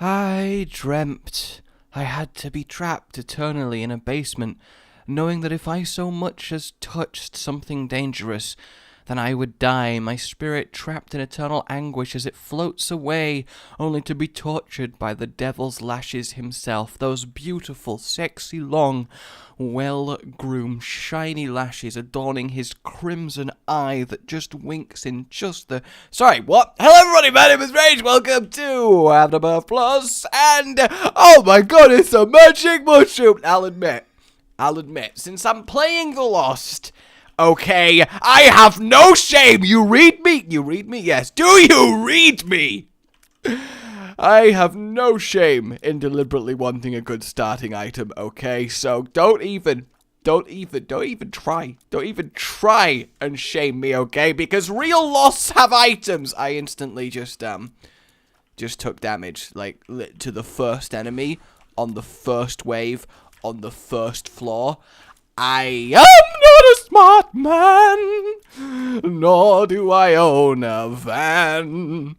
I dreamt I had to be trapped eternally in a basement, knowing that if I so much as touched something dangerous, then I would die, my spirit trapped in eternal anguish as it floats away, only to be tortured by the devil's lashes himself, those beautiful, sexy, long, well-groomed, shiny lashes adorning his crimson eye that just winks in just the... Sorry, what? Hello everybody, my name is Rage, welcome to Afterbirth Plus, and... oh my god, it's a magic mushroom! I'll admit, since I'm playing The Lost... okay, I have no shame. You read me? You read me? Yes. Do you read me? I have no shame in deliberately wanting a good starting item, okay? So don't even try. Don't even try and shame me, okay? Because real Losts have items. I instantly just took damage, like, to the first enemy on the first wave on the first floor. I am not a smart man, nor do I own a van.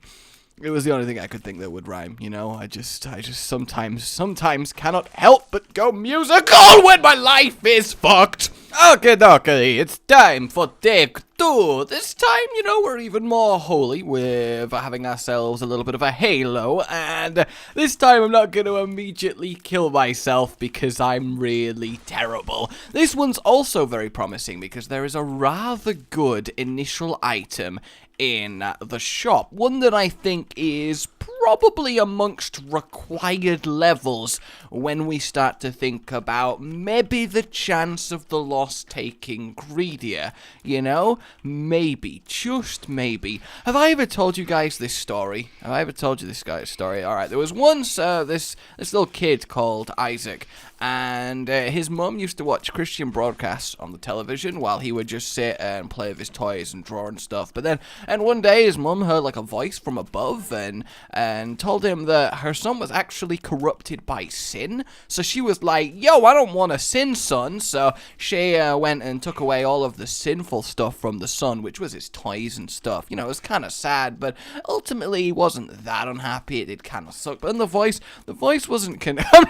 It was the only thing I could think that would rhyme, you know? I just sometimes cannot help but go musical when my life is fucked. Okay, it's time for take 2. This time, you know, we're even more holy with having ourselves a little bit of a halo, and this time I'm not going to immediately kill myself because I'm really terrible. This one's also very promising because there is a rather good initial item in the shop, one that I think is probably amongst required levels when we start to think about maybe the chance of the Lost taking Greedier, you know? Maybe, just maybe. Have I ever told you guys this story? Have I ever told you this guy's story? Alright, there was once this little kid called Isaac, and his mum used to watch Christian broadcasts on the television while he would just sit and play with his toys and draw and stuff. But then, and one day his mum heard like a voice from above and told him that her son was actually corrupted by sin. So she was like, yo, I don't want to sin, son. So she went and took away all of the sinful stuff from the son, which was his toys and stuff. You know, it was kind of sad, but ultimately he wasn't that unhappy. It did kind of suck. But the voice wasn't I'm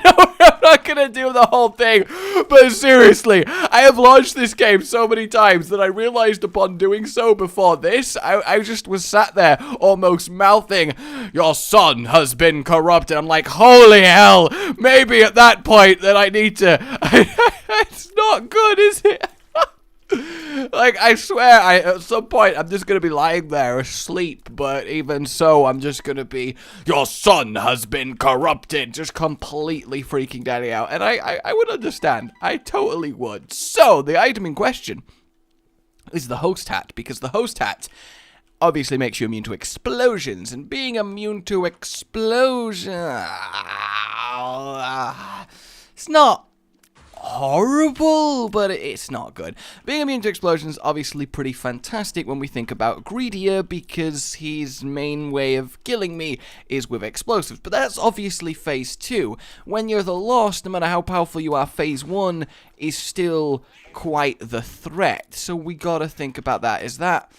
not gonna do the whole thing, but seriously, I have launched this game so many times that I realized upon doing so before this, I just was sat there almost mouthing, your son has been corrupted. I'm like, holy hell, maybe at that point that I need to, it's not good, is it? Like, I swear, at some point, I'm just going to be lying there asleep, but even so, I'm just going to be, your son has been corrupted, just completely freaking Daddy out, and I would understand. I totally would. So, the item in question is the host hat, because the host hat obviously makes you immune to explosions, and being immune to explosions, it's not horrible, but it's not good. Being immune to explosions is obviously pretty fantastic when we think about Greedier, because his main way of killing me is with explosives, but that's obviously phase 2. When you're the Lost, no matter how powerful you are, phase 1 is still quite the threat, so we gotta think about that. Is that...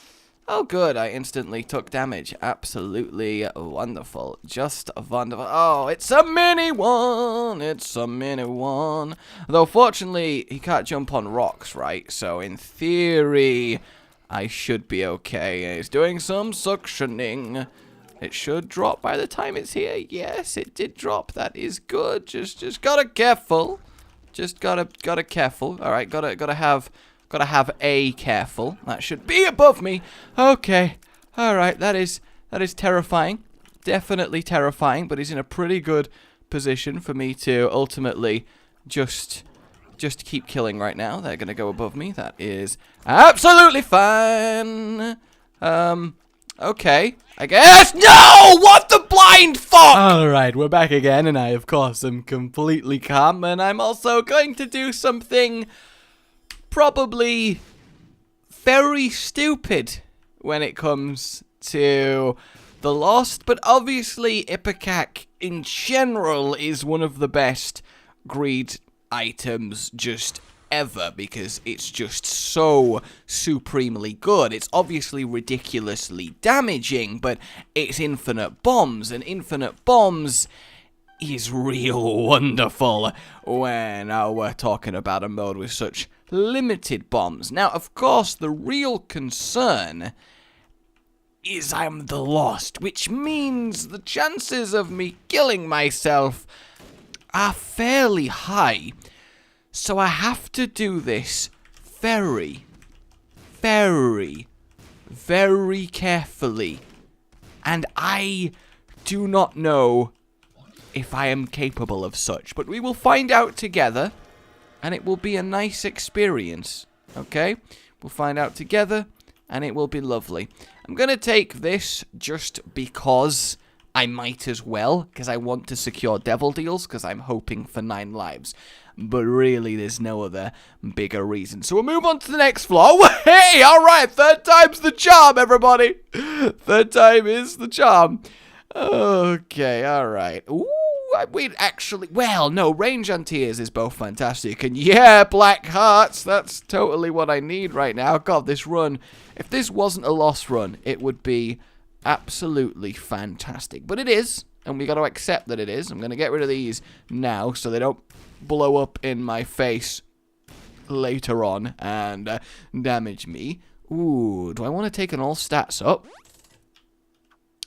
oh, good, I instantly took damage. Absolutely wonderful. Just wonderful. Oh, it's a mini one. It's a mini one. Though, fortunately, he can't jump on rocks, right? So, in theory, I should be okay. He's doing some suctioning. It should drop by the time it's here. Yes, it did drop. That is good. Just gotta careful. Just gotta careful. All right, gotta have a careful. That should be above me. Okay. Alright, that is terrifying. Definitely terrifying, but he's in a pretty good position for me to ultimately just keep killing right now. They're gonna go above me. That is absolutely fine. Okay. I guess. No! What the blind fuck? Alright, we're back again, and I, of course, am completely calm, and I'm also going to do something probably very stupid when it comes to the Lost, but obviously Ipecac in general is one of the best greed items just ever, because it's just so supremely good. It's obviously ridiculously damaging, but it's infinite bombs, and infinite bombs is real wonderful when we're talking about a mode with such limited bombs. Now, of course, the real concern is I'm the Lost, which means the chances of me killing myself are fairly high. So I have to do this very, very, very carefully. And I do not know if I am capable of such. But we will find out together, and it will be a nice experience. Okay? We'll find out together, and it will be lovely. I'm going to take this just because I might as well, because I want to secure devil deals, because I'm hoping for 9 lives. But really, there's no other bigger reason. So we'll move on to the next floor. Oh, hey, alright, 3rd time's the charm, everybody. 3rd time is the charm. Okay, alright. Ooh, we'd actually... Well, no, range and tears is both fantastic. And yeah, black hearts, that's totally what I need right now. God, this run, if this wasn't a lost run, it would be absolutely fantastic. But it is, and we got to accept that it is. I'm going to get rid of these now so they don't blow up in my face later on and damage me. Ooh, do I want to take an all stats up?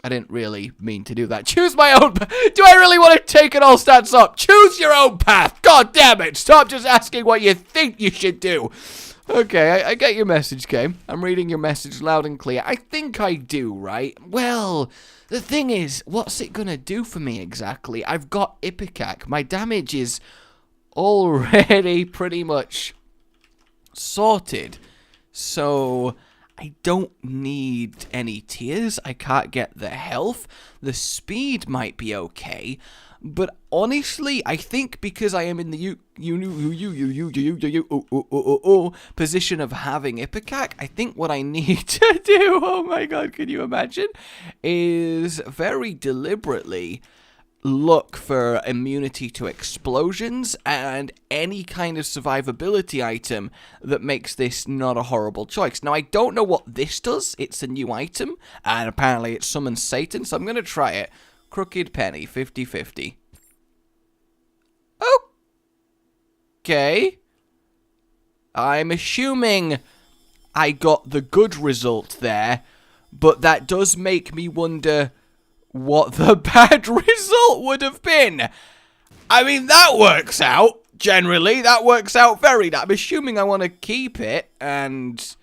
I didn't really mean to do that. Choose my own path. Do I really want to take an all stats up? Choose your own path. God damn it. Stop just asking what you think you should do. Okay, I get your message, game. I'm reading your message loud and clear. I think I do, right? Well, the thing is, what's it gonna do for me exactly? I've got Ipecac. My damage is already pretty much sorted. So I don't need any tears. I can't get the health. The speed might be okay. But honestly, I think because I am in the position of having Ipecac, I think what I need to do, oh my god, can you imagine, is very deliberately look for immunity to explosions and any kind of survivability item that makes this not a horrible choice. Now, I don't know what this does. It's a new item, and apparently it summons Satan, so I'm going to try it. Crooked Penny, 50-50. Okay. I'm assuming I got the good result there, but that does make me wonder what the bad result would have been. I mean, that works out, generally. That works out very... I'm assuming I want to keep it and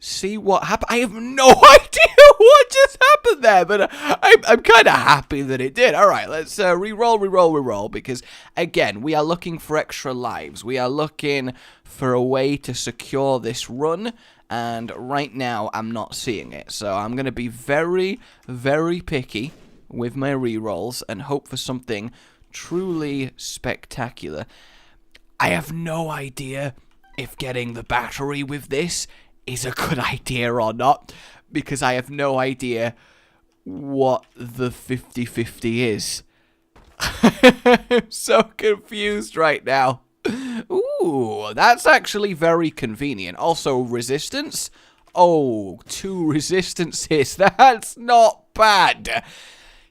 see what happens. I have no idea what just happened there, but I'm kind of happy that it did. All right, let's reroll, because, again, we are looking for extra lives. We are looking for a way to secure this run, and right now I'm not seeing it. So I'm going to be very, very picky with my rerolls and hope for something truly spectacular. I have no idea if getting the battery with this is a good idea or not, because I have no idea what the 50-50 is. I'm so confused right now. Ooh, that's actually very convenient. Also, resistance. Oh, 2 resistances. That's not bad.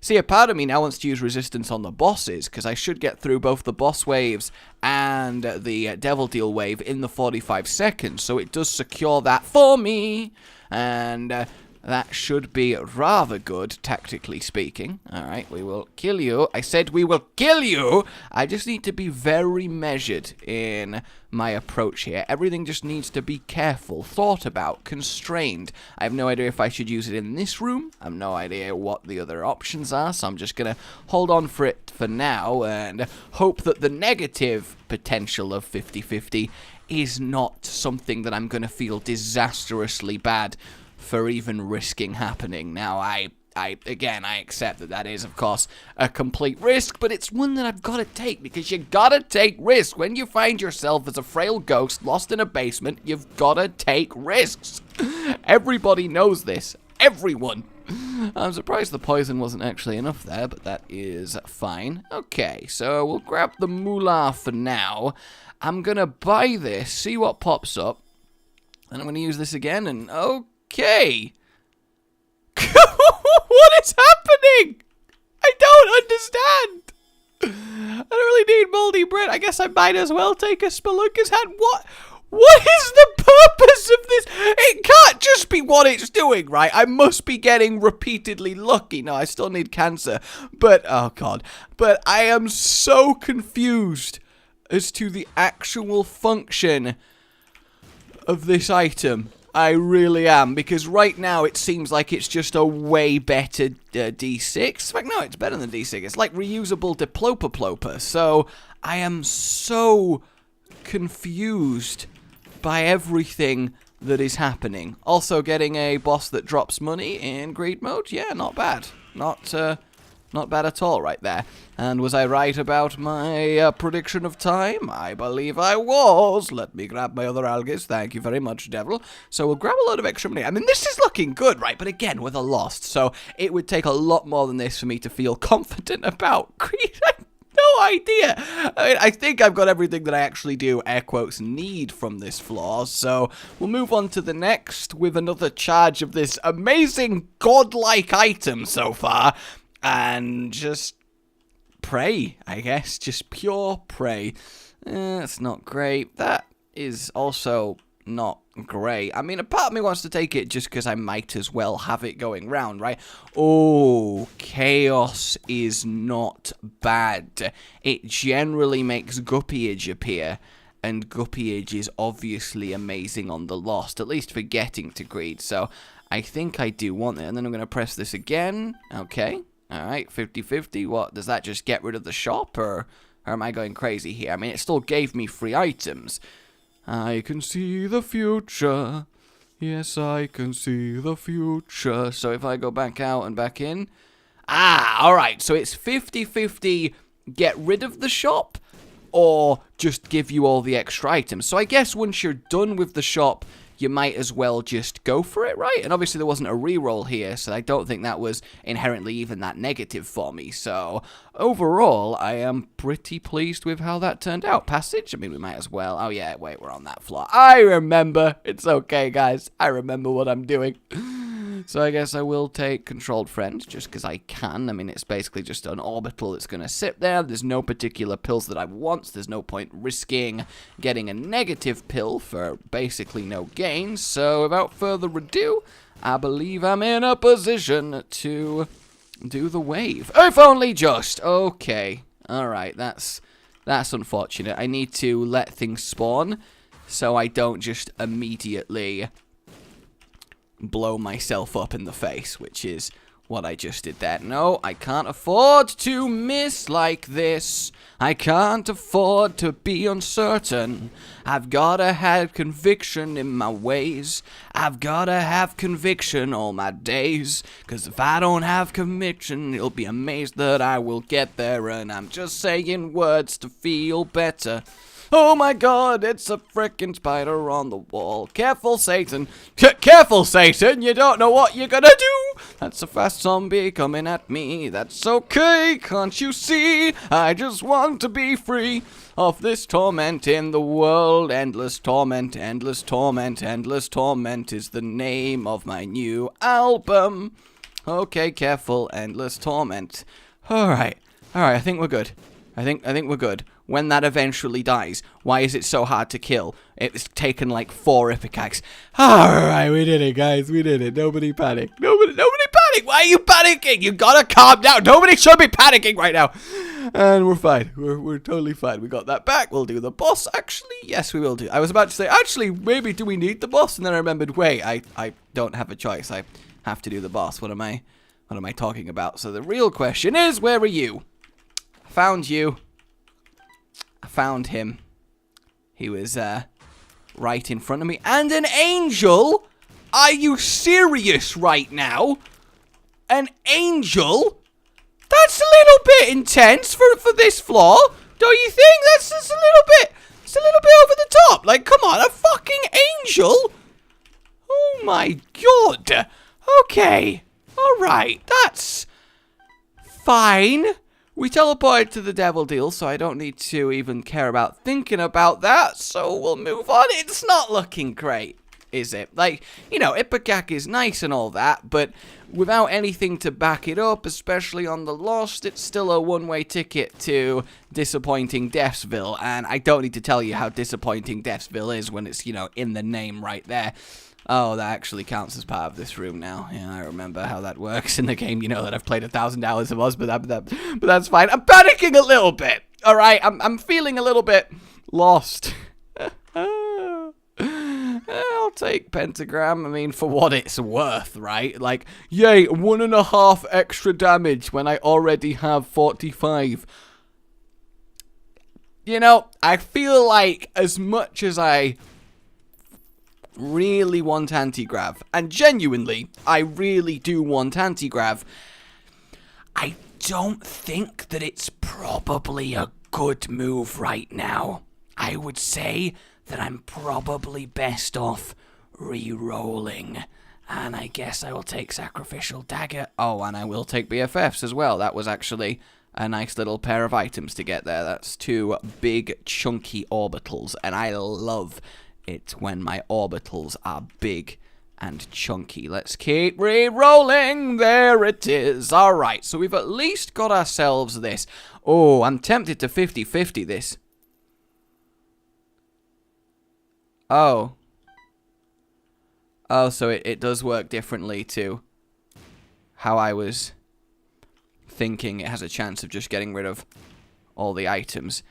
See, a part of me now wants to use resistance on the bosses, because I should get through both the boss waves and the Devil Deal wave in the 45 seconds, so it does secure that for me, and that should be rather good, tactically speaking. Alright, we will kill you. I said we will kill you! I just need to be very measured in my approach here. Everything just needs to be careful, thought about, constrained. I have no idea if I should use it in this room. I have no idea what the other options are, so I'm just going to hold on for it for now and hope that the negative potential of 50-50 is not something that I'm going to feel disastrously bad for even risking happening. Now, I accept that that is, of course, a complete risk, but it's one that I've got to take, because you gotta take risks. When you find yourself as a frail ghost lost in a basement, you've gotta take risks. Everybody knows this. Everyone. I'm surprised the poison wasn't actually enough there, but that is fine. Okay, so we'll grab the moolah for now. I'm gonna buy this, see what pops up, and I'm gonna use this again, and okay. What is happening? I don't understand. need moldy bread. I guess I might as well take a spelunker's hat. What is the purpose of this? It can't just be what it's doing, right? I must be getting repeatedly lucky. No, I still need cancer. But, oh God. But I am so confused as to the actual function of this item. I really am, because right now it seems like it's just a way better D6. In fact, no, it's better than D6. It's like reusable Diplopa-Plopa. So, I am so confused by everything that is happening. Also, getting a boss that drops money in greed mode, yeah, not bad. Not bad at all right there. And was I right about my prediction of time? I believe I was. Let me grab my other algis. Thank you very much, Devil. So we'll grab a load of extra money. I mean, this is looking good, right? But again, with a lost. So it would take a lot more than this for me to feel confident about greed. No idea. I mean, I think I've got everything that I actually do, air quotes, need from this floor. So we'll move on to the next with another charge of this amazing godlike item so far. And just pray, I guess. Just pure pray. That's not great. That is also not great. I mean, a part of me wants to take it just because I might as well have it going round, right? Oh, chaos is not bad. It generally makes Guppyage appear. And Guppyage is obviously amazing on the lost, at least for getting to greed. So I think I do want it. And then I'm going to press this again. Okay. Alright, 50-50. What, does that just get rid of the shop, or am I going crazy here? I mean, it still gave me free items. I can see the future. Yes, I can see the future. So if I go back out and back in. Ah, alright, so it's 50-50 get rid of the shop, or just give you all the extra items. So I guess once you're done with the shop, you might as well just go for it, right? And obviously there wasn't a reroll here, so I don't think that was inherently even that negative for me. So overall, I am pretty pleased with how that turned out. Passage? I mean, we might as well. Oh yeah, wait, we're on that floor. I remember. It's okay, guys. I remember what I'm doing. So I guess I will take Controlled Friend, just because I can. I mean, it's basically just an orbital that's going to sit there. There's no particular pills that I want. So there's no point risking getting a negative pill for basically no gain. So without further ado, I believe I'm in a position to do the wave. If only just. Okay. Alright, that's unfortunate. I need to let things spawn so I don't just immediately blow myself up in the face, which is what I just did there. No, I can't afford to miss like this. I can't afford to be uncertain. I've gotta have conviction in my ways. I've gotta have conviction all my days. 'Cause if I don't have conviction, you'll be amazed that I will get there. And I'm just saying words to feel better. Oh my god, it's a frickin' spider on the wall. Careful, Satan. Careful, Satan. You don't know what you're gonna do. That's a fast zombie coming at me. That's okay, can't you see? I just want to be free of this torment in the world. Endless torment, endless torment, endless torment is the name of my new album. Okay, careful, endless torment. Alright, I think we're good. I think we're good. When that eventually dies, why is it so hard to kill? It's taken like 4 Ipecacs. Alright, we did it, guys. We did it. Nobody panic. Nobody panic. Why are you panicking? You gotta calm down. Nobody should be panicking right now. And we're fine. We're totally fine. We got that back. We'll do the boss. Actually, yes, we will do. I was about to say, actually, maybe do we need the boss? And then I remembered, wait, I don't have a choice. I have to do the boss. What am I talking about? So the real question is, where are you? I found you. I found him. He was right in front of me. And an angel? Are you serious right now? An angel? That's a little bit intense for this floor. Don't you think? That's just a little bit over the top. Like, come on, a fucking angel? Oh my god. Okay. Alright, that's fine. We teleported to the devil deal, so I don't need to even care about thinking about that. So we'll move on. It's not looking great. is it? Like, you know, Ipecac is nice and all that, but without anything to back it up, especially on the Lost, it's still a one-way ticket to disappointing Deathsville, and I don't need to tell you how disappointing Deathsville is when it's, you know, in the name right there. Oh, that actually counts as part of this room now. Yeah, I remember how that works in the game. You know that I've played 1,000 hours of Oz, but that's fine. I'm panicking a little bit, all right? I'm feeling a little bit lost. I'll take Pentagram, I mean, for what it's worth, right? Like, yay, 1.5 extra damage when I already have 45. You know, I feel like as much as I really want anti-grav, and genuinely, I really do want anti-grav, I don't think that it's probably a good move right now. I would say that I'm probably best off re-rolling, and I guess I will take Sacrificial Dagger. Oh, and I will take BFFs as well. That was actually a nice little pair of items to get there. That's 2 big, chunky orbitals, and I love it when my orbitals are big and chunky. Let's keep re-rolling. There it is. Alright, so we've at least got ourselves this. Oh, I'm tempted to 50-50 this. Oh. Oh, so it does work differently to how I was thinking. It has a chance of just getting rid of all the items.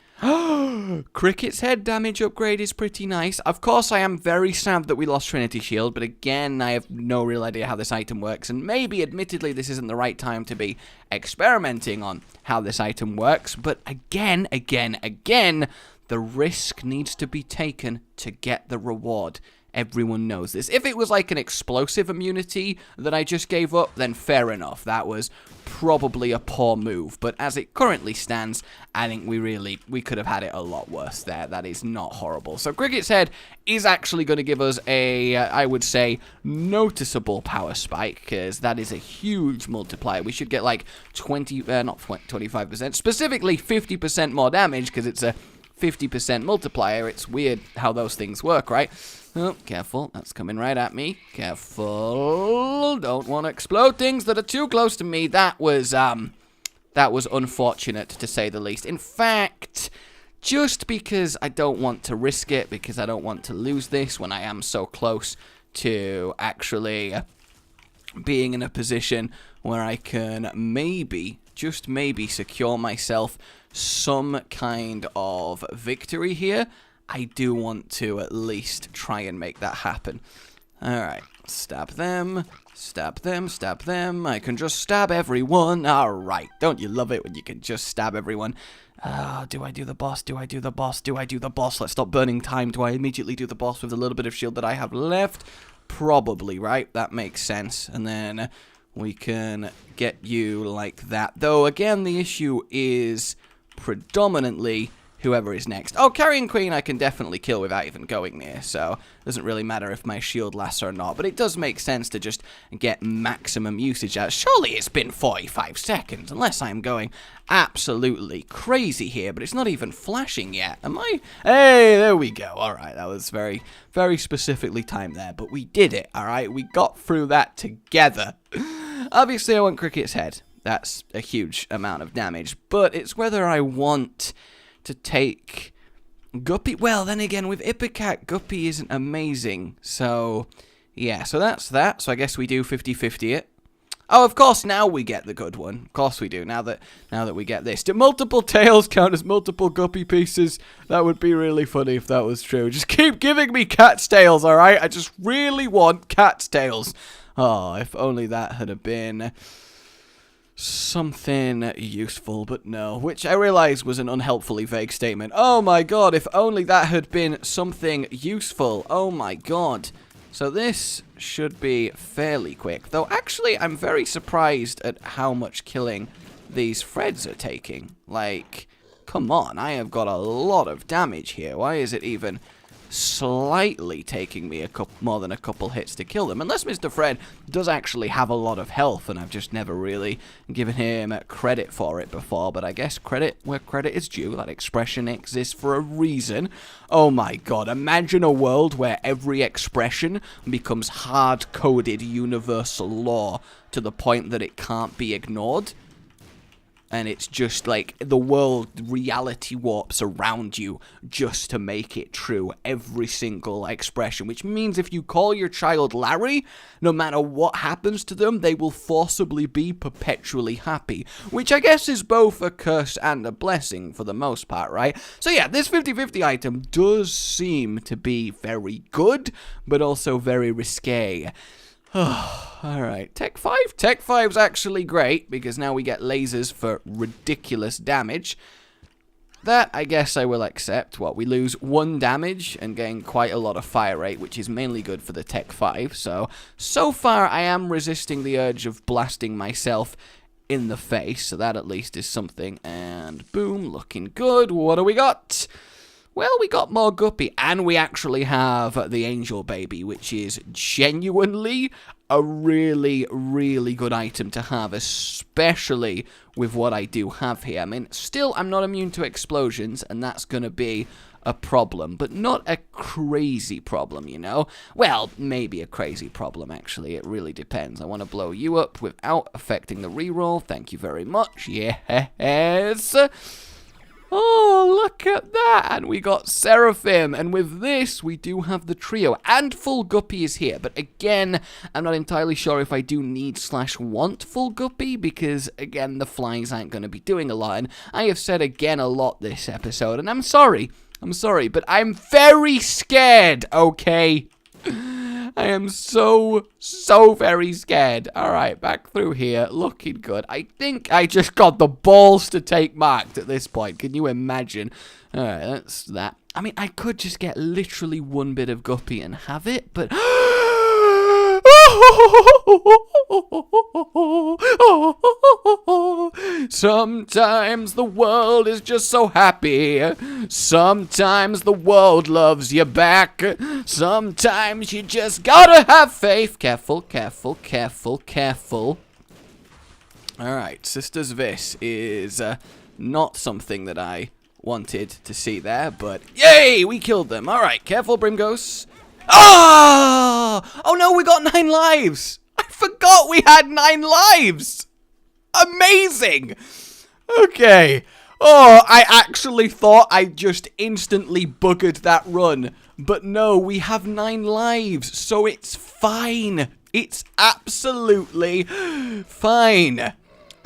Cricket's head damage upgrade is pretty nice. Of course, I am very sad that we lost Trinity Shield, but again, I have no real idea how this item works, and maybe, admittedly, this isn't the right time to be experimenting on how this item works, but again, the risk needs to be taken to get the reward. Everyone knows this. If it was like an explosive immunity that I just gave up, then fair enough. That was probably a poor move. But as it currently stands, I think we could have had it a lot worse there. That is not horrible. So Cricket's Head is actually going to give us a, I would say, noticeable power spike, because that is a huge multiplier. We should get like 25%, specifically 50% more damage, because it's a 50% multiplier. It's weird how those things work, right? Oh, careful. That's coming right at me. Careful. Don't want to explode things that are too close to me. That was unfortunate, to say the least. In fact, just because I don't want to risk it, because I don't want to lose this when I am so close to actually being in a position where I can maybe, just maybe, secure myself some kind of victory here, I do want to at least try and make that happen. Alright, stab them, stab them, stab them. I can just stab everyone. Alright, don't you love it when you can just stab everyone? Do I do the boss? Do I do the boss? Do I do the boss? Let's stop burning time. Do I immediately do the boss with a little bit of shield that I have left? Probably, right? That makes sense. And then we can get you like that. Though, again, the issue is predominantly whoever is next. Oh, Carrion Queen I can definitely kill without even going near, so it doesn't really matter if my shield lasts or not, but it does make sense to just get maximum usage out. Surely it's been 45 seconds, unless I'm going absolutely crazy here, but it's not even flashing yet, am I? Hey, there we go. Alright, that was very, very specifically timed there, but we did it, alright? We got through that together. Obviously, I want Cricket's Head. That's a huge amount of damage, but it's whether I want to take Guppy. Well, then again, with Ipecac, Guppy isn't amazing. So, yeah, so that's that. So I guess we do 50-50 it. Oh, of course, now we get the good one. Of course we do, now that we get this. Do multiple tails count as multiple Guppy pieces? That would be really funny if that was true. Just keep giving me cat's tails, alright? I just really want cat's tails. Oh, if only that had been something useful, but no. Which I realize was an unhelpfully vague statement. Oh my god, if only that had been something useful. Oh my god. So this should be fairly quick. Though actually, I'm very surprised at how much killing these Freds are taking. Like, come on, I have got a lot of damage here. Why is it even slightly taking me more than a couple hits to kill them. Unless Mr. Fred does actually have a lot of health, and I've just never really given him credit for it before. But I guess credit where credit is due. That expression exists for a reason. Oh my god, imagine a world where every expression becomes hard-coded universal law to the point that it can't be ignored. And it's just like the world reality warps around you just to make it true. Every single expression. Which means if you call your child Larry, no matter what happens to them, they will forcibly be perpetually happy. Which I guess is both a curse and a blessing for the most part, right? So yeah, this 50/50 item does seem to be very good, but also very risque. Alright, Tech 5? Tech 5's actually great, because now we get lasers for ridiculous damage. That, I guess I will accept. What, we lose 1 damage and gain quite a lot of fire rate, which is mainly good for the Tech 5. So far I am resisting the urge of blasting myself in the face, so that at least is something. And boom, looking good. What do we got? Well, we got more Guppy, and we actually have the Angel Baby, which is genuinely a really, really good item to have, especially with what I do have here. I mean, still, I'm not immune to explosions, and that's going to be a problem, but not a crazy problem, you know? Well, maybe a crazy problem, actually. It really depends. I want to blow you up without affecting the reroll. Thank you very much. Yes! Oh, look at that! And we got Seraphim, and with this, we do have the trio, and full Guppy is here, but again, I'm not entirely sure if I do need/want full Guppy, because, again, the flies aren't going to be doing a lot, and I have said again a lot this episode, and I'm sorry, but I'm very scared, okay? I am so very scared. Alright, back through here. Looking good. I think I just got the balls to take marked at this point. Can you imagine? Alright, that's that. I mean, I could just get literally 1 bit of Guppy and have it, but... Sometimes the world is just so happy. Sometimes the world loves you back. Sometimes you just gotta have faith. Careful, careful, careful, careful. Alright, Sisters, this is not something that I wanted to see there, but yay, we killed them. Alright, careful, Brimghosts. Oh! Oh no, we got 9 lives! I forgot we had 9 lives! Amazing! Okay. Oh, I actually thought I just instantly buggered that run. But no, we have 9 lives, so it's fine. It's absolutely fine.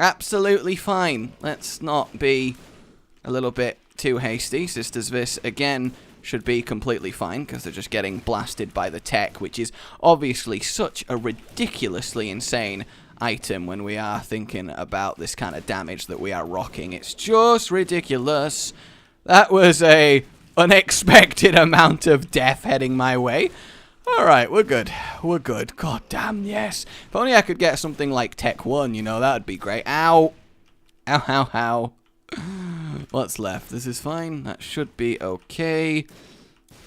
Absolutely fine. Let's not be a little bit too hasty. Sisters, this again should be completely fine, because they're just getting blasted by the tech, which is obviously such a ridiculously insane item when we are thinking about this kind of damage that we are rocking. It's just ridiculous. That was a unexpected amount of death heading my way. Alright, we're good. We're good. God damn, yes. If only I could get something like Tech 1, you know, that would be great. Ow. Ow, ow, ow. What's left? This is fine. That should be okay.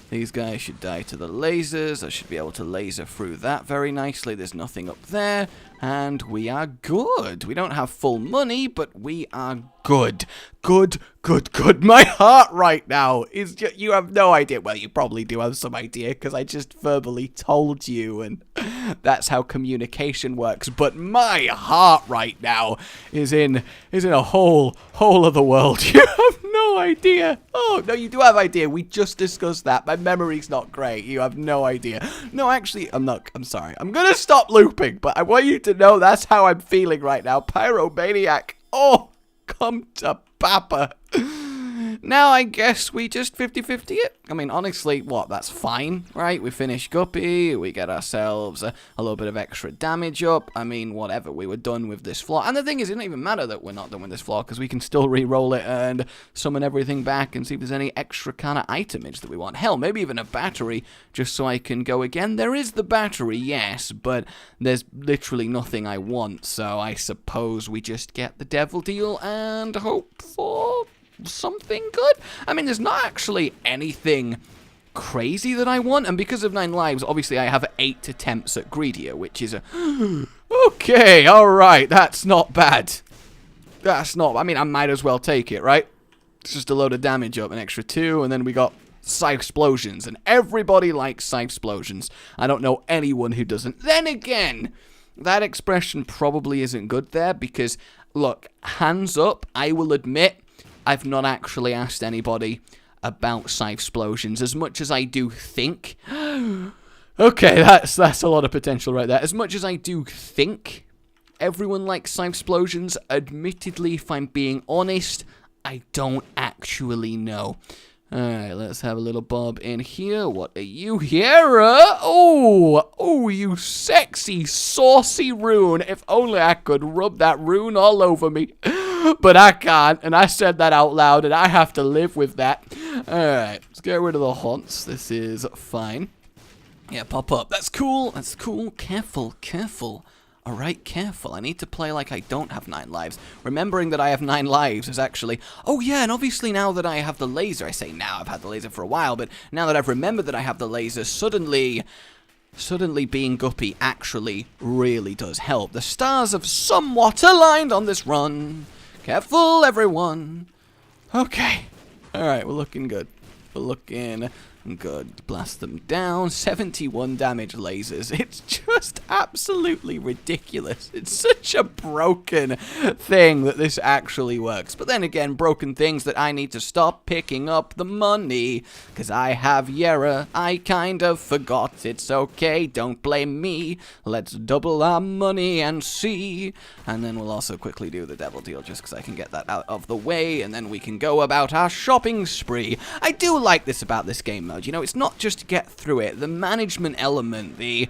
These guys should die to the lasers. I should be able to laser through that very nicely. There's nothing up there. And we are good. We don't have full money, but we are good. Good, good, good. My heart right now is just, you have no idea. Well, you probably do have some idea, because I just verbally told you, and that's how communication works. But my heart right now is in a whole other world. You have no idea. Oh, no, you do have idea. We just discussed that. My memory's not great. You have no idea. No, actually, I'm sorry. I'm gonna stop looping, but I want you to know that's how I'm feeling right now. Pyromaniac. Oh, come to Papa. Now I guess we just 50/50 it. I mean, honestly, what? That's fine, right? We finish Guppy, we get ourselves a little bit of extra damage up. I mean, whatever. We were done with this floor. And the thing is, it doesn't even matter that we're not done with this floor, because we can still re-roll it and summon everything back and see if there's any extra kind of itemage that we want. Hell, maybe even a battery, just so I can go again. There is the battery, yes, but there's literally nothing I want, so I suppose we just get the devil deal and hope for something good. I mean, there's not actually anything crazy that I want. And because of 9 lives, obviously I have 8 attempts at Greedier, which is a... Okay, alright, that's not bad. That's not... I mean, I might as well take it, right? It's just a load of damage up, an extra 2, and then we got Scythe-splosions, and everybody likes Scythe-splosions. I don't know anyone who doesn't. Then again, that expression probably isn't good there, because, look, hands up, I will admit, I've not actually asked anybody about Scythe-splosions, as much as I do think... Okay, that's a lot of potential right there. As much as I do think everyone likes Scythe-splosions, admittedly, if I'm being honest, I don't actually know. Alright, let's have a little bob in here. What are you here? Oh, you sexy, saucy rune. If only I could rub that rune all over me. But I can't, and I said that out loud, and I have to live with that. Alright, let's get rid of the haunts. This is fine. Yeah, pop up. That's cool. That's cool. Careful, careful. Alright, careful. I need to play like I don't have 9 lives. Remembering that I have 9 lives is actually... Oh yeah, and obviously now that I have the laser, I say now, I've had the laser for a while, but now that I've remembered that I have the laser, suddenly being Guppy actually really does help. The stars have somewhat aligned on this run. Careful, everyone. Okay. Alright, we're looking good. We're looking... good. Blast them down. 71 damage lasers. It's just absolutely ridiculous. It's such a broken thing that this actually works. But then again, broken things that I need to stop picking up the money. Because I have Yera. I kind of forgot. It's okay. Don't blame me. Let's double our money and see. And then we'll also quickly do the devil deal just because I can get that out of the way. And then we can go about our shopping spree. I do like this about this game mode. You know, it's not just to get through it. The management element, the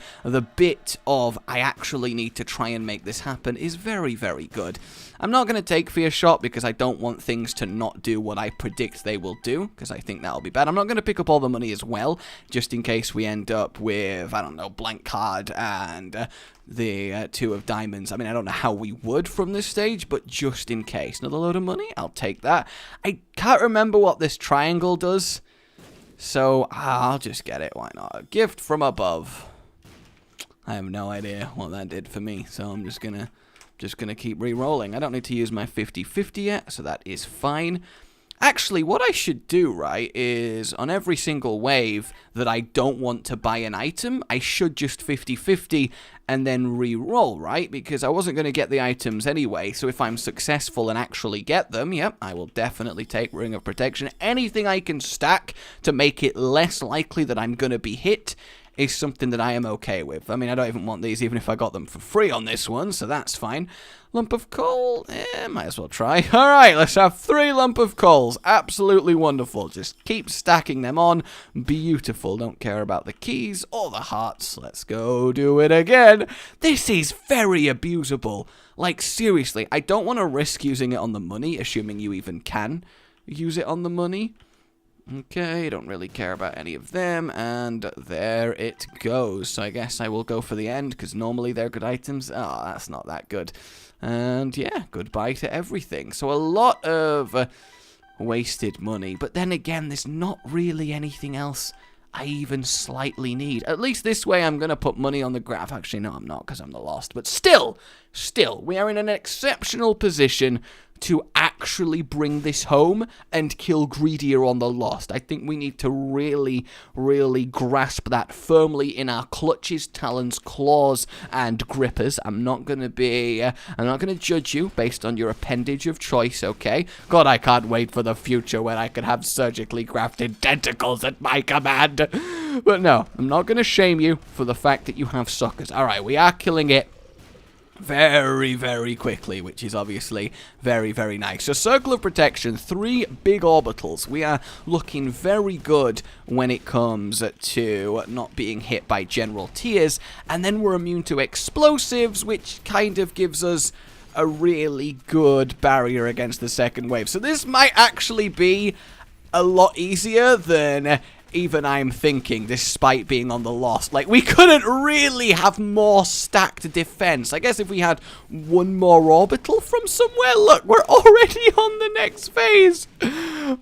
bit of I actually need to try and make this happen is very, very good. I'm not going to take Fear Shot because I don't want things to not do what I predict they will do, because I think that'll be bad. I'm not going to pick up all the money as well, just in case we end up with, I don't know, blank card and the 2 of diamonds. I mean, I don't know how we would from this stage, but just in case. Another load of money? I'll take that. I can't remember what this triangle does. So, I'll just get it, why not? A gift from above. I have no idea what that did for me, so I'm just gonna keep re-rolling. I don't need to use my 50-50 yet, so that is fine. Actually, what I should do, right, is on every single wave that I don't want to buy an item, I should just 50-50 and then re-roll, right? Because I wasn't going to get the items anyway, so if I'm successful and actually get them, yep, I will definitely take Ring of Protection. Anything I can stack to make it less likely that I'm going to be hit is something that I am okay with. I mean, I don't even want these even if I got them for free on this one, so that's fine. Lump of coal? Might as well try. Alright, let's have 3 lump of coals. Absolutely wonderful. Just keep stacking them on. Beautiful. Don't care about the keys or the hearts. Let's go do it again. This is very abusable. Like, seriously, I don't want to risk using it on the money, assuming you even can use it on the money. Okay, don't really care about any of them, and there it goes. So I guess I will go for the end, because normally they're good items. Oh, that's not that good. And yeah, goodbye to everything. So a lot of wasted money, but then again, there's not really anything else I even slightly need. At least this way I'm going to put money on the graph. Actually, no, I'm not, because I'm the lost. But still, we are in an exceptional position to actually bring this home and kill Greedier on the lost. I think we need to really, really grasp that firmly in our clutches, talons, claws, and grippers. I'm not going to judge you based on your appendage of choice, okay? God, I can't wait for the future when I can have surgically grafted tentacles at my command. But no, I'm not going to shame you for the fact that you have suckers. Alright, we are killing it very, very quickly, which is obviously very, very nice. So Circle of Protection, 3 big orbitals. We are looking very good when it comes to not being hit by general tears, and then we're immune to explosives, which kind of gives us a really good barrier against the second wave. So this might actually be a lot easier than even I'm thinking, despite being on the lost. Like, we couldn't really have more stacked defense. I guess if we had 1 more orbital from somewhere, look, we're already on the next phase.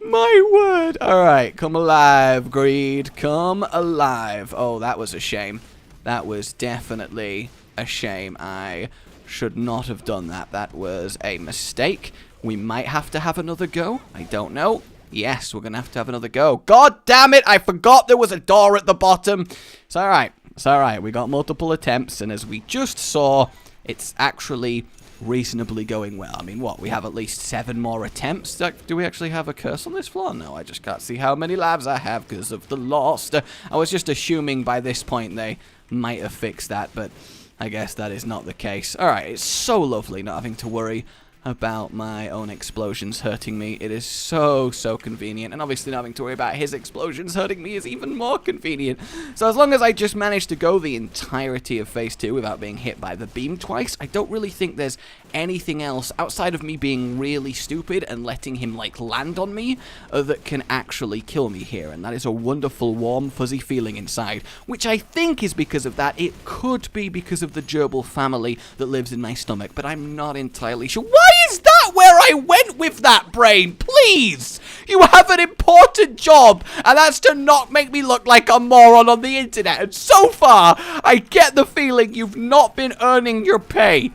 My word. Alright, come alive, Greed. Come alive. Oh, that was a shame. That was definitely a shame. I should not have done that. That was a mistake. We might have to have another go. I don't know. Yes, we're going to have another go. God damn it, I forgot there was a door at the bottom. It's alright. It's alright. We got multiple attempts, and as we just saw, it's actually reasonably going well. I mean, what? We have at least 7 more attempts. Do we actually have a curse on this floor? No, I just can't see how many lives I have because of the lost. I was just assuming by this point they might have fixed that, but I guess that is not the case. Alright, it's so lovely not having to worry about my own explosions hurting me. It is so convenient, and obviously not having to worry about his explosions hurting me is even more convenient. So as long as I just manage to go the entirety of phase 2 without being hit by the beam twice, I don't really think there's anything else outside of me being really stupid and letting him like land on me that can actually kill me here, and that is a wonderful warm fuzzy feeling inside, which I think is because of that. It could be because of the gerbil family that lives in my stomach, but I'm not entirely sure. Why is that where I went with that, brain? Please! You have an important job, and that's to not make me look like a moron on the internet, and so far, I get the feeling you've not been earning your pay.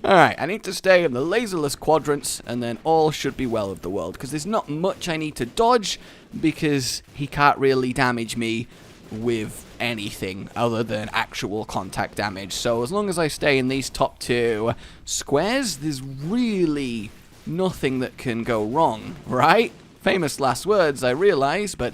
Alright, I need to stay in the laserless quadrants, and then all should be well with the world, because there's not much I need to dodge, because he can't really damage me with anything other than actual contact damage. So as long as I stay in these top 2 squares, there's really nothing that can go wrong, right? Famous last words, I realize, but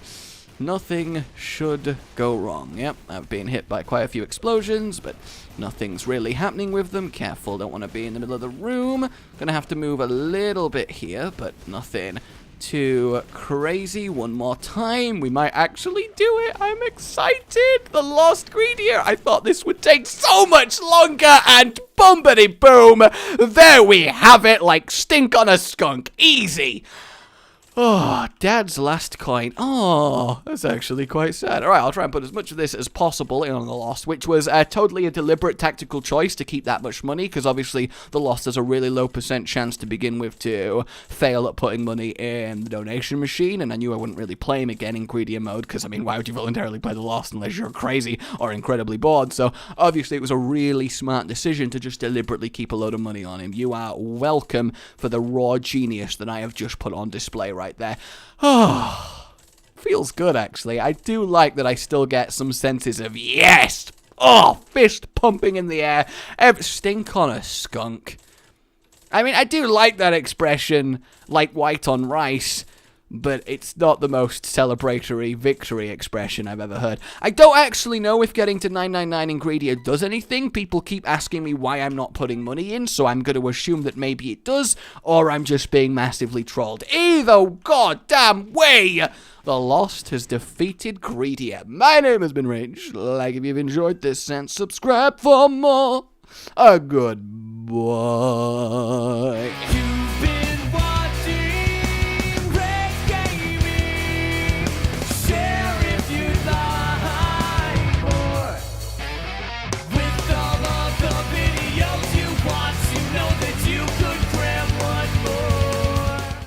nothing should go wrong. Yep, I've been hit by quite a few explosions, but nothing's really happening with them. Careful, don't want to be in the middle of the room. Gonna have to move a little bit here, but nothing too crazy. One more time. We might actually do it. I'm excited. The lost Greedier. I thought this would take so much longer, and boomity boom. There we have it, like stink on a skunk. Easy. Oh, Dad's last coin. Oh, that's actually quite sad. Alright, I'll try and put as much of this as possible in on the Lost, which was totally a deliberate tactical choice to keep that much money, because obviously the Lost has a really low % chance to begin with to fail at putting money in the donation machine, and I knew I wouldn't really play him again in Greedier mode, because, I mean, why would you voluntarily play the Lost unless you're crazy or incredibly bored? So, obviously, it was a really smart decision to just deliberately keep a load of money on him. You are welcome for the raw genius that I have just put on display right there. Oh, feels good, actually. I do like that I still get some senses of yes! Oh, fist pumping in the air. Stink on a skunk. I mean, I do like that expression, like white on rice, but it's not the most celebratory victory expression I've ever heard. I don't actually know if getting to 999 in Greedier does anything. People keep asking me why I'm not putting money in, so I'm going to assume that maybe it does, or I'm just being massively trolled. Either goddamn way! The Lost has defeated Greedier. My name has been Rage. Like if you've enjoyed this, and subscribe for more. A good boy.